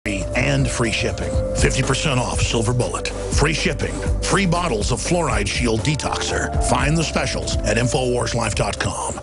and free shipping. 50% off Silver Bullet. Free shipping. Free bottles of Fluoride Shield Detoxer. Find the specials at InfoWarsLife.com.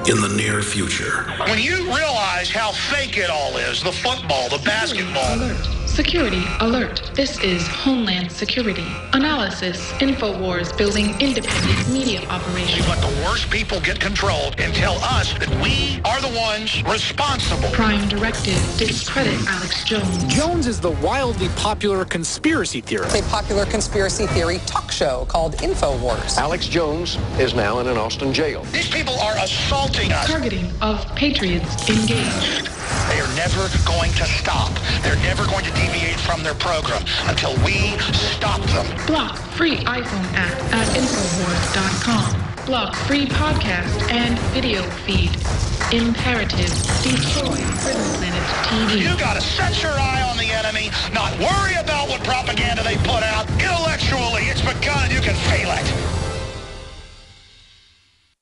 In the near future. When you realize how fake it all is, the football, the basketball. Alert. Security alert. This is Homeland Security. Analysis. InfoWars building independent media operations. Let the worst people get controlled and tell us that we are the ones responsible. Prime directive. Discredit Alex Jones. Jones is the wildly popular conspiracy theorist. A popular conspiracy theory talk show called InfoWars. Alex Jones is now in an Austin jail. These people are assaulting us. Targeting of patriots engaged. They are never going to stop. They're never going to deviate from their program until we stop them. Block free iPhone app at Infowars.com. Block free podcast and video feed. Imperative. Destroy Prison Planet TV. You gotta set your eye on the enemy, not worry about what propaganda they put out. Intellectually, it's begun. You can feel it.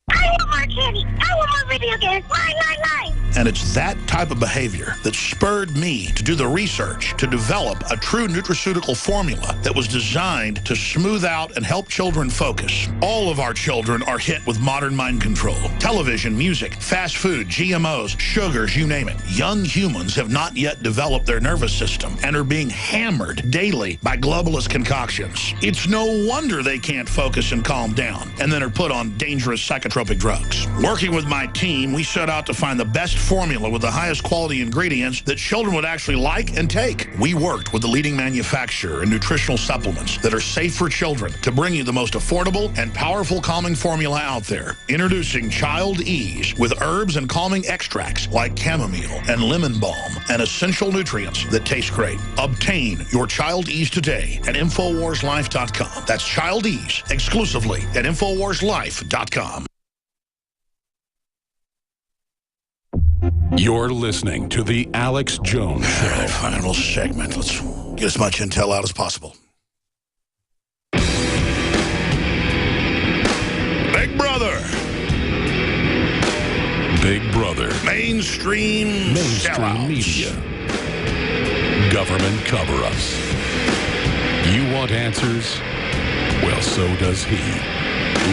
I want more candy. I want more video games. Line. And it's that type of behavior that spurred me to do the research to develop a true nutraceutical formula that was designed to smooth out and help children focus. All of our children are hit with modern mind control. Television, music, fast food, GMOs, sugars, you name it. Young humans have not yet developed their nervous system and are being hammered daily by globalist concoctions. It's no wonder they can't focus and calm down and then are put on dangerous psychotropic drugs. Working with my team, we set out to find the best formula with the highest quality ingredients that children would actually like and take. We worked with the leading manufacturer in nutritional supplements that are safe for children to bring you the most affordable and powerful calming formula out there. Introducing Child Ease with herbs and calming extracts like chamomile and lemon balm and essential nutrients that taste great. Obtain your Child Ease today at InfoWarsLife.com. That's Child Ease exclusively at InfoWarsLife.com. You're listening to The Alex Jones Show. All right, final segment. Let's get as much intel out as possible. Big Brother. Big Brother. Mainstream sellouts. media. Government cover-ups. You want answers? Well, so does he.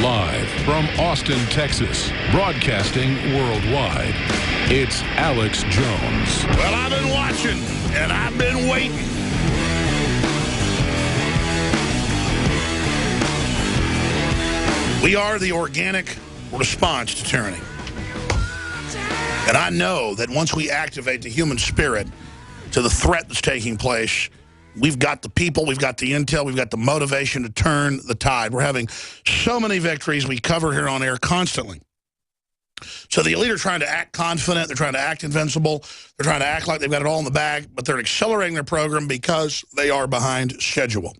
Live from Austin, Texas, broadcasting worldwide, it's Alex Jones. Well, I've been watching, and I've been waiting. We are the organic response to tyranny. And I know that once we activate the human spirit to the threat that's taking place, we've got the people, we've got the intel, we've got the motivation to turn the tide. We're having so many victories we cover here on air constantly. So the elite are trying to act confident, they're trying to act invincible, they're trying to act like they've got it all in the bag, but they're accelerating their program because they are behind schedule.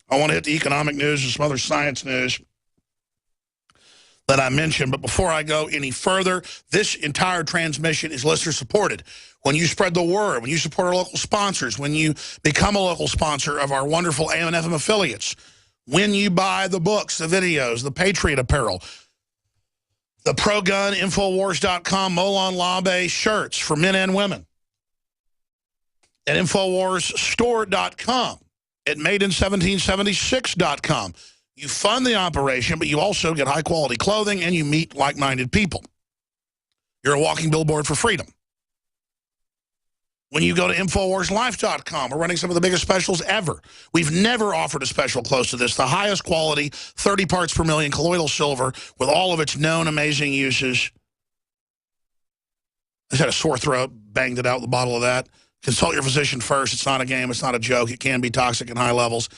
I want to hit the economic news and some other science news that I mentioned, but before I go any further, this entire transmission is listener supported. When you spread the word, when you support our local sponsors, when you become a local sponsor of our wonderful AM and FM affiliates, when you buy the books, the videos, the Patriot apparel, the Pro-Gun, Infowars.com, Molon Labe shirts for men and women, at InfoWarsStore.com, at MadeIn1776.com. You fund the operation, but you also get high-quality clothing, and you meet like-minded people. You're a walking billboard for freedom. When you go to InfoWarsLife.com, we're running some of the biggest specials ever. We've never offered a special close to this. The highest quality, 30 parts per million colloidal silver with all of its known amazing uses. I just had a sore throat, banged it out with a bottle of that. Consult your physician first. It's not a game. It's not a joke. It can be toxic in high levels.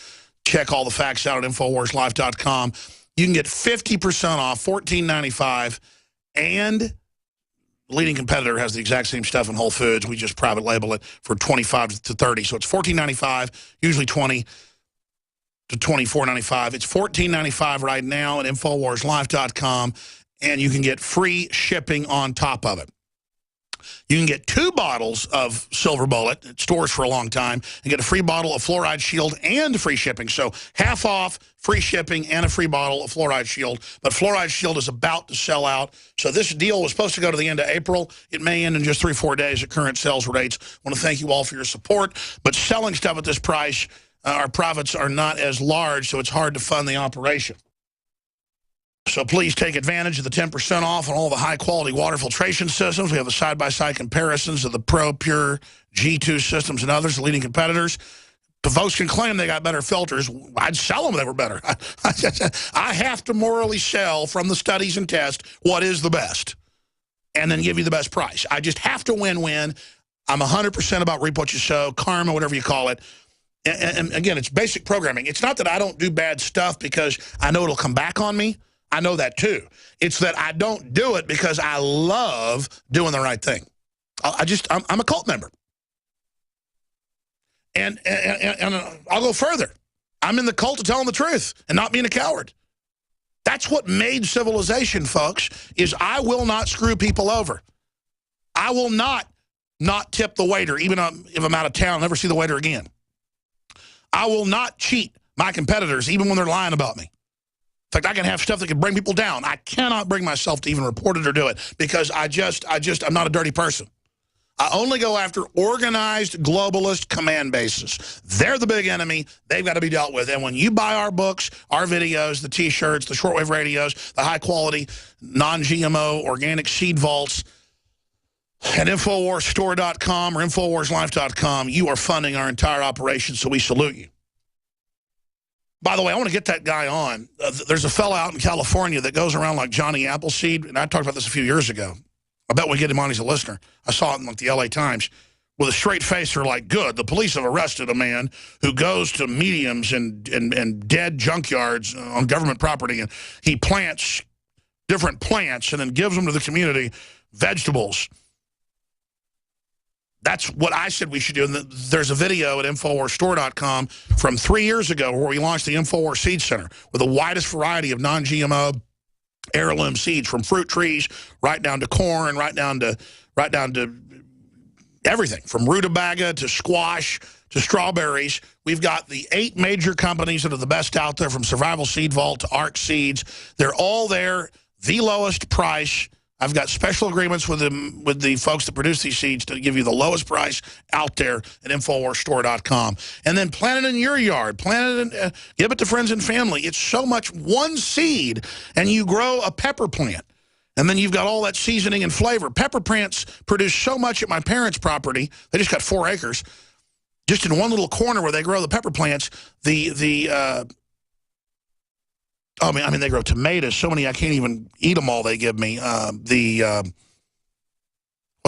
Check all the facts out at InfoWarsLife.com. You can get 50% off, $14.95, and the leading competitor has the exact same stuff in Whole Foods. We just private label it for $25 to $30. So it's $14.95, usually $20 to $24.95. It's $14.95 right now at InfoWarsLife.com, and you can get free shipping on top of it. You can get 2 bottles of Silver Bullet. It stores for a long time. And get a free bottle of Fluoride Shield and free shipping. So half off, free shipping, and a free bottle of Fluoride Shield. But Fluoride Shield is about to sell out. So this deal was supposed to go to the end of April. It may end in just 3-4 days at current sales rates. I want to thank you all for your support. But selling stuff at this price, our profits are not as large, so it's hard to fund the operation. So please take advantage of the 10% off on all the high-quality water filtration systems. We have the side-by-side comparisons of the Pro Pure G2 systems and others, the leading competitors. The folks can claim they got better filters. I'd sell them if they were better. I have to morally sell from the studies and tests what is the best and then give you the best price. I just have to win-win. I'm 100% about reap what you sow, karma, whatever you call it. And again, it's basic programming. It's not that I don't do bad stuff because I know it'll come back on me. I know that too. It's that I don't do it because I love doing the right thing. I'm a cult member. And I'll go further. I'm in the cult of telling the truth and not being a coward. That's what made civilization, folks, is I will not screw people over. I will not tip the waiter, even if I'm out of town, never see the waiter again. I will not cheat my competitors, even when they're lying about me. In fact, I can have stuff that can bring people down. I cannot bring myself to even report it or do it because I'm not a dirty person. I only go after organized globalist command bases. They're the big enemy. They've got to be dealt with. And when you buy our books, our videos, the T-shirts, the shortwave radios, the high-quality, non-GMO, organic seed vaults, at InfoWarsStore.com or InfoWarsLife.com, you are funding our entire operation, so we salute you. By the way, I want to get that guy on. There's a fella out in California that goes around like Johnny Appleseed, and I talked about this a few years ago. I bet we get him on as a listener. I saw it in like the LA Times. With a straight face, they're like, good, the police have arrested a man who goes to mediums and dead junkyards on government property, and he plants different plants and then gives them to the community, vegetables. That's what I said we should do. And there's a video at InfoWarsStore.com from 3 years ago where we launched the InfoWars Seed Center with the widest variety of non-GMO heirloom seeds, from fruit trees right down to corn, right down to everything, from rutabaga to squash to strawberries. We've got the 8 major companies that are the best out there, from Survival Seed Vault to Arc Seeds. They're all there, the lowest price. I've got special agreements with the folks that produce these seeds to give you the lowest price out there at InfoWarsStore.com. And then plant it in your yard. Plant it, give it to friends and family. It's so much one seed, and you grow a pepper plant. And then you've got all that seasoning and flavor. Pepper plants produce so much at my parents' property. They just got 4 acres. Just in one little corner where they grow the pepper plants, I mean, they grow tomatoes. So many I can't even eat them all they give me. What's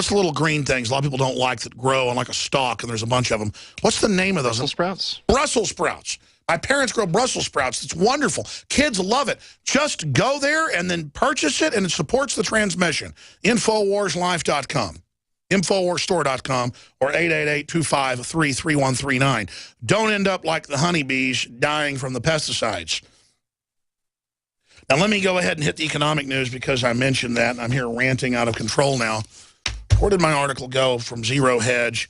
the little green things a lot of people don't like that grow on like a stalk, and there's a bunch of them. What's the name of those? Brussels sprouts? Brussels sprouts. My parents grow Brussels sprouts. It's wonderful. Kids love it. Just go there and then purchase it, and it supports the transmission. InfoWarsLife.com. InfoWarsStore.com or 888-253-3139. Don't end up like the honeybees dying from the pesticides. Now, let me go ahead and hit the economic news because I mentioned that, and I'm here ranting out of control now. Where did my article go from Zero Hedge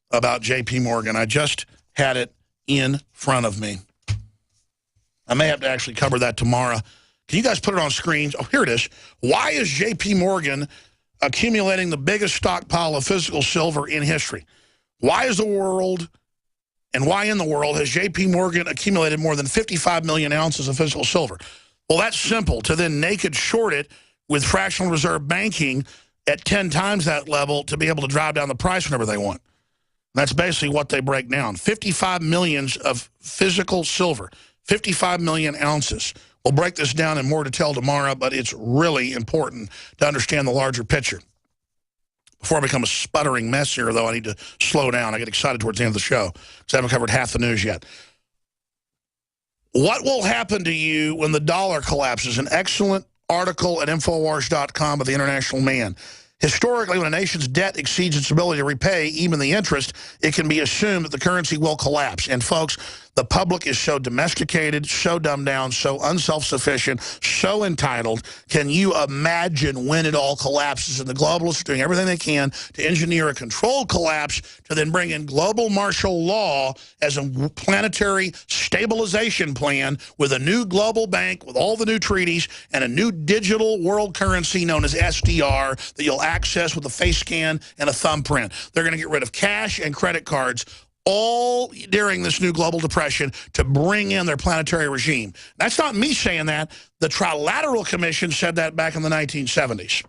about J.P. Morgan? I just had it in front of me. I may have to actually cover that tomorrow. Can you guys put it on screens? Oh, here it is. Why is J.P. Morgan accumulating the biggest stockpile of physical silver in history? Why is the world, and why in the world has J.P. Morgan accumulated more than 55 million ounces of physical silver? Well, that's simple. To then naked short it with fractional reserve banking at 10 times that level to be able to drive down the price whenever they want. That's basically what they break down. 55 millions of physical silver, 55 million ounces. We'll break this down in more detail tomorrow, but it's really important to understand the larger picture. Before I become a sputtering mess here, though, I need to slow down. I get excited towards the end of the show because I haven't covered half the news yet. What will happen to you when the dollar collapses? An excellent article at Infowars.com of the International Man. Historically, when a nation's debt exceeds its ability to repay even the interest, it can be assumed that the currency will collapse. And folks, The public is so domesticated, so dumbed down, so unself-sufficient, so entitled. Can you imagine when it all collapses and the globalists are doing everything they can to engineer a controlled collapse to then bring in global martial law as a planetary stabilization plan with a new global bank with all the new treaties and a new digital world currency known as SDR that you'll access with a face scan and a thumbprint. They're going to get rid of cash and credit cards all during this new global depression to bring in their planetary regime. That's not me saying that. The Trilateral Commission said that back in the 1970s.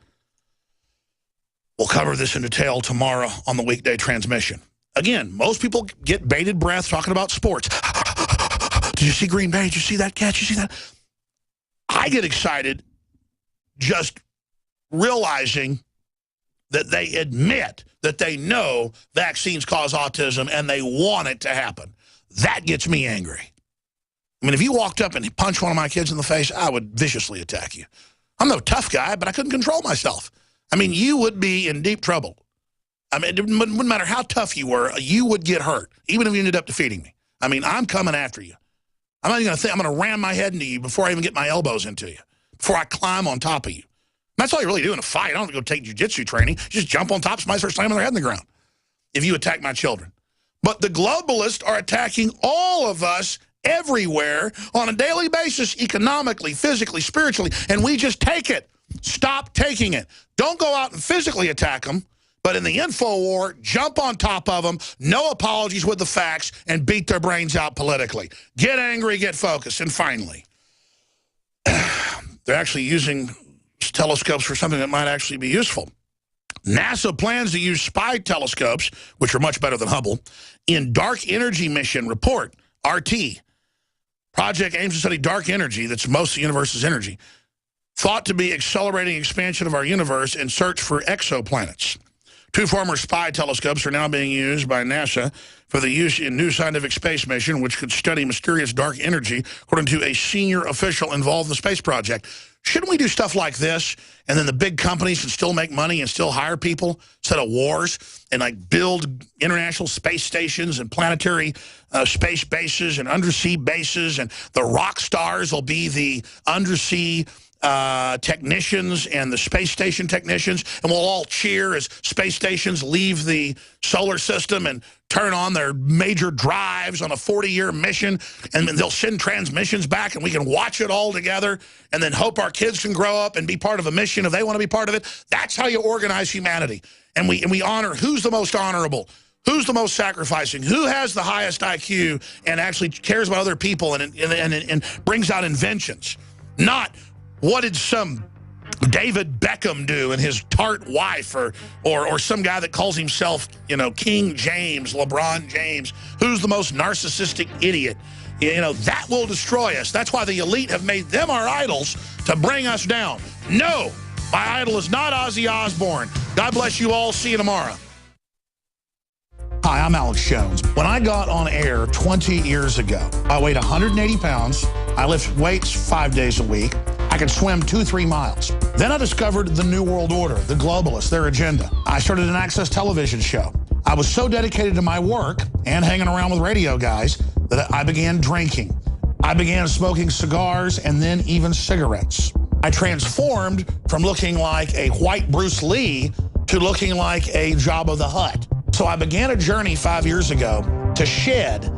We'll cover this in detail tomorrow on the weekday transmission. Again, most people get bated breath talking about sports. Did you see Green Bay? Did you see that catch? Did you see that? I get excited just realizing that they admit that they know vaccines cause autism and they want it to happen. That gets me angry. I mean, if you walked up and punched one of my kids in the face, I would viciously attack you. I'm no tough guy, but I couldn't control myself. I mean, you would be in deep trouble. I mean, it wouldn't matter how tough you were, you would get hurt, even if you ended up defeating me. I mean, I'm coming after you. I'm not even going to think I'm going to ram my head into you before I even get my elbows into you, before I climb on top of you. That's all you really do in a fight. I don't go take jiu-jitsu training. You just jump on top, somebody starts slamming their head in the ground if you attack my children. But the globalists are attacking all of us everywhere on a daily basis, economically, physically, spiritually, and we just take it. Stop taking it. Don't go out and physically attack them, but in the info war, jump on top of them, no apologies with the facts, and beat their brains out politically. Get angry, get focused. And finally, they're actually using telescopes for something that might actually be useful. NASA plans to use spy telescopes, which are much better than Hubble, in Dark Energy Mission report, RT. Project aims to study dark energy, that's most of the universe's energy, thought to be accelerating expansion of our universe in search for exoplanets. 2 former spy telescopes are now being used by NASA for the use in new scientific space mission, which could study mysterious dark energy, according to a senior official involved in the space project. Shouldn't we do stuff like this, and then the big companies can still make money and still hire people instead of wars, and like build international space stations and planetary space bases and undersea bases, and the rock stars will be the undersea technicians and the space station technicians, and we'll all cheer as space stations leave the solar system and turn on their major drives on a 40-year mission, and then they'll send transmissions back and we can watch it all together and then hope our kids can grow up and be part of a mission if they want to be part of it. That's how you organize humanity. And we honor who's the most honorable, who's the most sacrificing, who has the highest IQ and actually cares about other people and brings out inventions, not what did some David Beckham do and his tart wife or some guy that calls himself, you know, King James, LeBron James, who's the most narcissistic idiot. You know, that will destroy us. That's why the elite have made them our idols to bring us down. No, my idol is not Ozzy Osbourne. God bless you all. See you tomorrow. Hi, I'm Alex Jones. When I got on air 20 years ago, I weighed 180 pounds. I lift weights 5 days a week. I could swim 2-3 miles. Then I discovered the New World Order, the globalists, their agenda. I started an Access television show. I was so dedicated to my work and hanging around with radio guys that I began drinking. I began smoking cigars and then even cigarettes. I transformed from looking like a white Bruce Lee to looking like a Jabba the Hutt. So I began a journey 5 years ago to shed